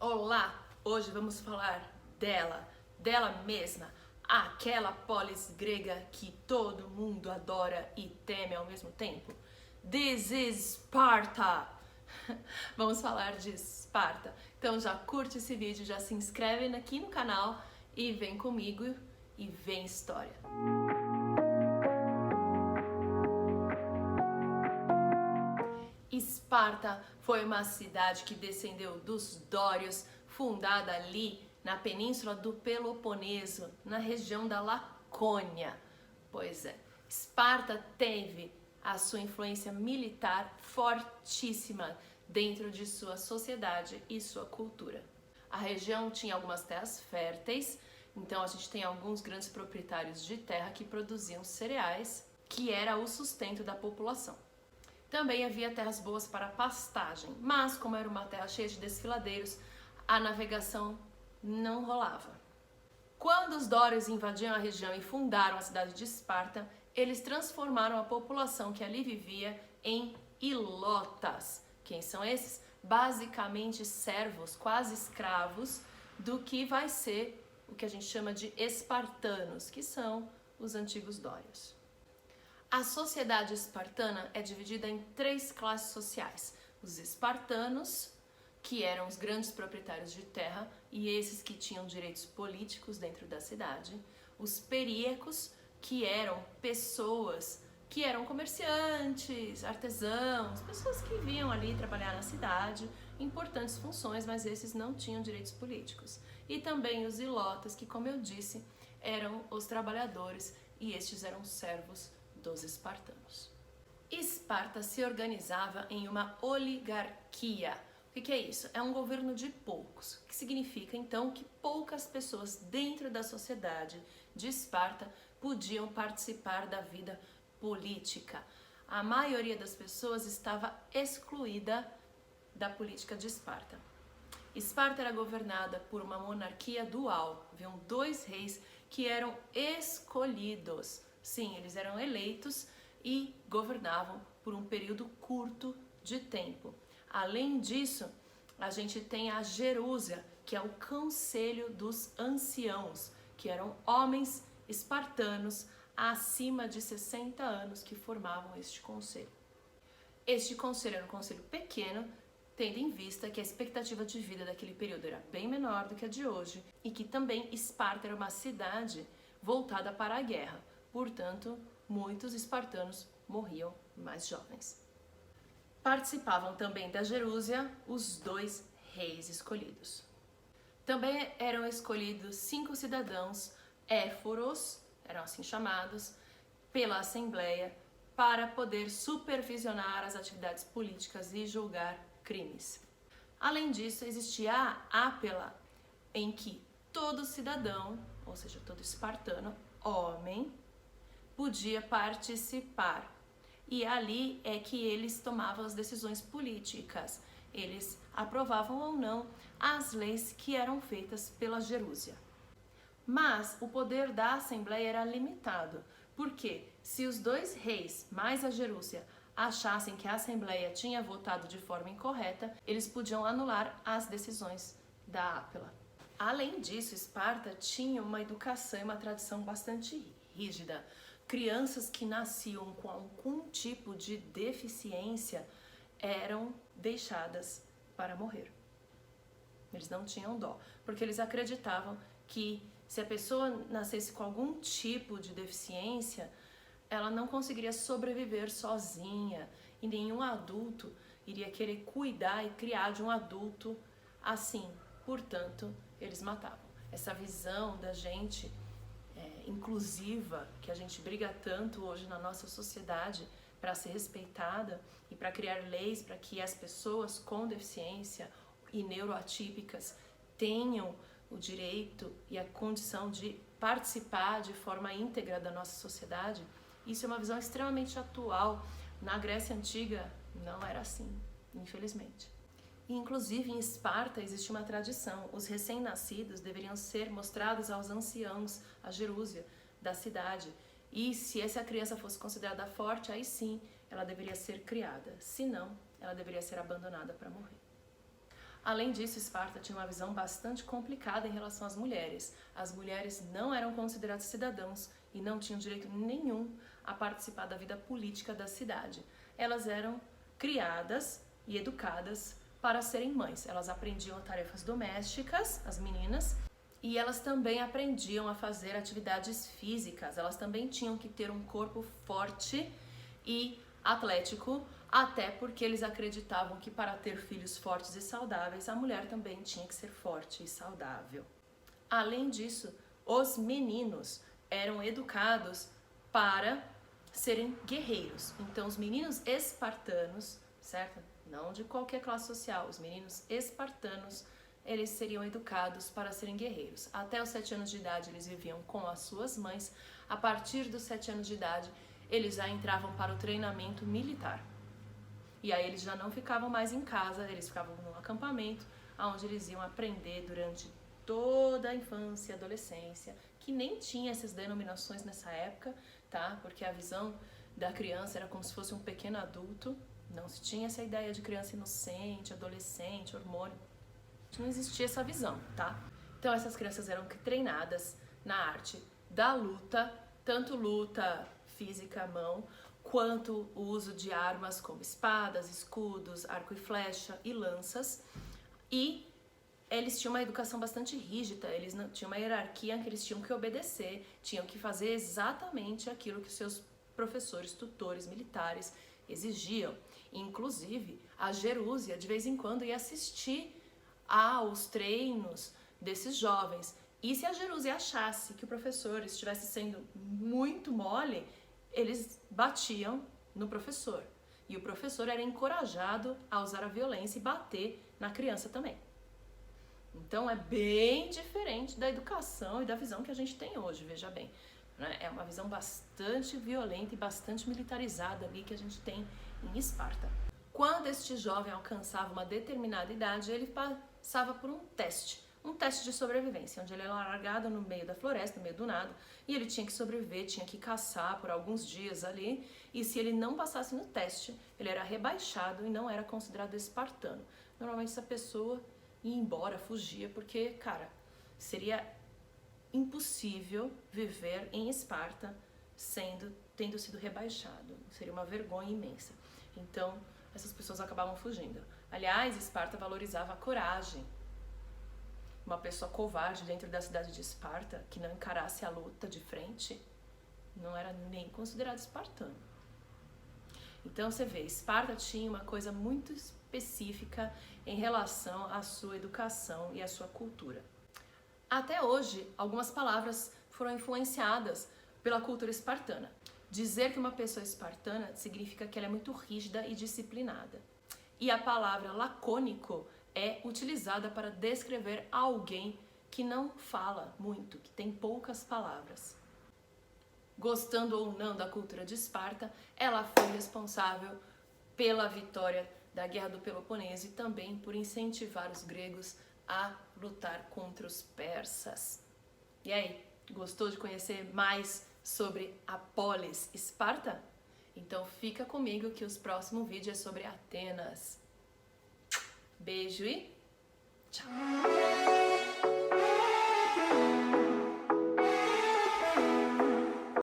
Olá! Hoje vamos falar dela mesma, aquela polis grega que todo mundo adora e teme ao mesmo tempo. This is Sparta! Vamos falar de Esparta. Então já curte esse vídeo, já se inscreve aqui no canal e vem comigo e vem história. Esparta foi uma cidade que descendeu dos dórios, fundada ali na península do Peloponeso, na região da Lacônia. Pois é, Esparta teve a sua influência militar fortíssima dentro de sua sociedade e sua cultura. A região tinha algumas terras férteis, então a gente tem alguns grandes proprietários de terra que produziam cereais, que era o sustento da população. Também havia terras boas para pastagem, mas como era uma terra cheia de desfiladeiros, a navegação não rolava. Quando os dórios invadiram a região e fundaram a cidade de Esparta, eles transformaram a população que ali vivia em ilotas. Quem são esses? Basicamente servos, quase escravos, do que vai ser o que a gente chama de espartanos, que são os antigos dórios. A sociedade espartana é dividida em três classes sociais. Os espartanos, que eram os grandes proprietários de terra e esses que tinham direitos políticos dentro da cidade. Os períacos, que eram pessoas que eram comerciantes, artesãos, pessoas que vinham ali trabalhar na cidade, importantes funções, mas esses não tinham direitos políticos. E também os ilotas, que, como eu disse, eram os trabalhadores e estes eram servos dos espartanos. Esparta se organizava em uma oligarquia. O que é isso? É um governo de poucos, que significa então que poucas pessoas dentro da sociedade de Esparta podiam participar da vida política. A maioria das pessoas estava excluída da política de Esparta. Esparta era governada por uma monarquia dual. Haviam dois reis que eram escolhidos. Sim, eles eram eleitos e governavam por um período curto de tempo. Além disso, a gente tem a Gerúsia, que é o conselho dos anciãos, que eram homens espartanos acima de 60 anos que formavam este conselho. Este conselho era um conselho pequeno, tendo em vista que a expectativa de vida daquele período era bem menor do que a de hoje e que também Esparta era uma cidade voltada para a guerra. Portanto, muitos espartanos morriam mais jovens. Participavam também da Gerúsia os dois reis escolhidos. Também eram escolhidos 5 cidadãos éforos, eram assim chamados, pela Assembleia, para poder supervisionar as atividades políticas e julgar crimes. Além disso, existia a Ápela, em que todo cidadão, ou seja, todo espartano, homem, podia participar. E ali é que eles tomavam as decisões políticas. Eles aprovavam ou não as leis que eram feitas pela Gerúsia. Mas o poder da Assembleia era limitado, porque se os dois reis, mais a Gerúsia, achassem que a Assembleia tinha votado de forma incorreta, eles podiam anular as decisões da Ápela. Além disso, Esparta tinha uma educação e uma tradição bastante rígida. Crianças que nasciam com algum tipo de deficiência eram deixadas para morrer. Eles não tinham dó, porque eles acreditavam que se a pessoa nascesse com algum tipo de deficiência, ela não conseguiria sobreviver sozinha e nenhum adulto iria querer cuidar e criar de um adulto assim. Portanto, eles matavam. Essa visão da gente inclusiva, que a gente briga tanto hoje na nossa sociedade para ser respeitada e para criar leis para que as pessoas com deficiência e neuroatípicas tenham o direito e a condição de participar de forma íntegra da nossa sociedade, isso é uma visão extremamente atual. Na Grécia Antiga não era assim, infelizmente. Inclusive em Esparta existe uma tradição, os recém-nascidos deveriam ser mostrados aos anciãos, a Gerúsia, da cidade, e se essa criança fosse considerada forte, aí sim ela deveria ser criada, se não, ela deveria ser abandonada para morrer. Além disso, Esparta tinha uma visão bastante complicada em relação às mulheres. As mulheres não eram consideradas cidadãos e não tinham direito nenhum a participar da vida política da cidade. Elas eram criadas e educadas para serem mães. Elas aprendiam tarefas domésticas, as meninas, e elas também aprendiam a fazer atividades físicas. Elas também tinham que ter um corpo forte e atlético, até porque eles acreditavam que para ter filhos fortes e saudáveis, a mulher também tinha que ser forte e saudável. Além disso, os meninos eram educados para serem guerreiros. Então, os meninos espartanos, certo? Não de qualquer classe social, os meninos espartanos, eles seriam educados para serem guerreiros. Até os 7 anos de idade, eles viviam com as suas mães. A partir dos 7 anos de idade, eles já entravam para o treinamento militar. E aí eles já não ficavam mais em casa, eles ficavam no acampamento, onde eles iam aprender durante toda a infância e adolescência, que nem tinha essas denominações nessa época, tá? Porque a visão da criança era como se fosse um pequeno adulto, não se tinha essa ideia de criança inocente, adolescente, hormônio, não existia essa visão, tá? Então essas crianças eram treinadas na arte da luta, tanto luta física à mão, quanto o uso de armas como espadas, escudos, arco e flecha e lanças. E eles tinham uma educação bastante rígida, eles não tinham uma hierarquia em que eles tinham que obedecer, tinham que fazer exatamente aquilo que seus professores, tutores, militares exigiam. Inclusive, a Jerúsia de vez em quando ia assistir aos treinos desses jovens. E se a Jerúsia achasse que o professor estivesse sendo muito mole, eles batiam no professor. E o professor era encorajado a usar a violência e bater na criança também. Então é bem diferente da educação e da visão que a gente tem hoje, veja bem. É uma visão bastante violenta e bastante militarizada ali que a gente tem em Esparta. Quando este jovem alcançava uma determinada idade, ele passava por um teste de sobrevivência, onde ele era largado no meio da floresta, no meio do nada, e ele tinha que sobreviver, tinha que caçar por alguns dias ali, e se ele não passasse no teste, ele era rebaixado e não era considerado espartano. Normalmente essa pessoa ia embora, fugia, porque, cara, seria impossível viver em Esparta tendo sido rebaixado, seria uma vergonha imensa. Então, essas pessoas acabavam fugindo. Aliás, Esparta valorizava a coragem. Uma pessoa covarde dentro da cidade de Esparta, que não encarasse a luta de frente, não era nem considerado espartano. Então você vê, Esparta tinha uma coisa muito específica em relação à sua educação e à sua cultura. Até hoje, algumas palavras foram influenciadas pela cultura espartana. Dizer que uma pessoa é espartana significa que ela é muito rígida e disciplinada. E a palavra lacônico é utilizada para descrever alguém que não fala muito, que tem poucas palavras. Gostando ou não da cultura de Esparta, ela foi responsável pela vitória da Guerra do Peloponeso e também por incentivar os gregos a lutar contra os persas. E aí, gostou de conhecer mais sobre a polis Esparta? Então fica comigo que o próximo vídeo é sobre Atenas. Beijo e tchau!